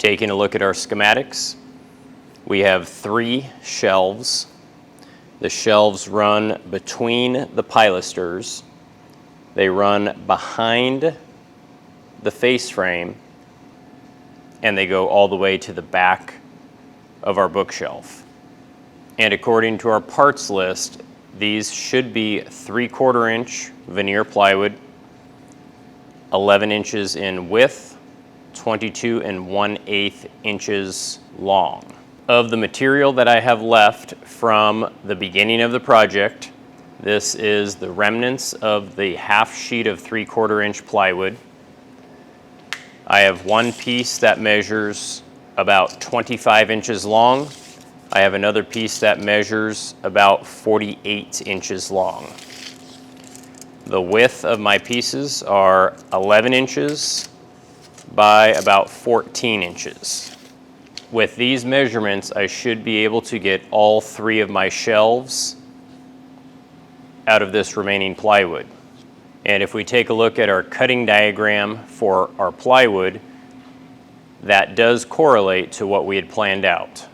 Taking a look at our schematics, we have 3 shelves. The shelves run between the pilasters. They run behind the face frame, and they go all the way to the back of our bookshelf. And according to our parts list, these should be 3/4 inch veneer plywood, 11 inches in width, 22 1/8 inches long. Of the material that I have left from the beginning of the project, this is the remnants of the half sheet of 3/4 inch plywood. I have one piece that measures about 25 inches long. I have another piece that measures about 48 inches long. The width of my pieces are 11 inches by about 14 inches. With these measurements, I should be able to get all 3 of my shelves out of this remaining plywood. And if we take a look at our cutting diagram for our plywood, that does correlate to what we had planned out.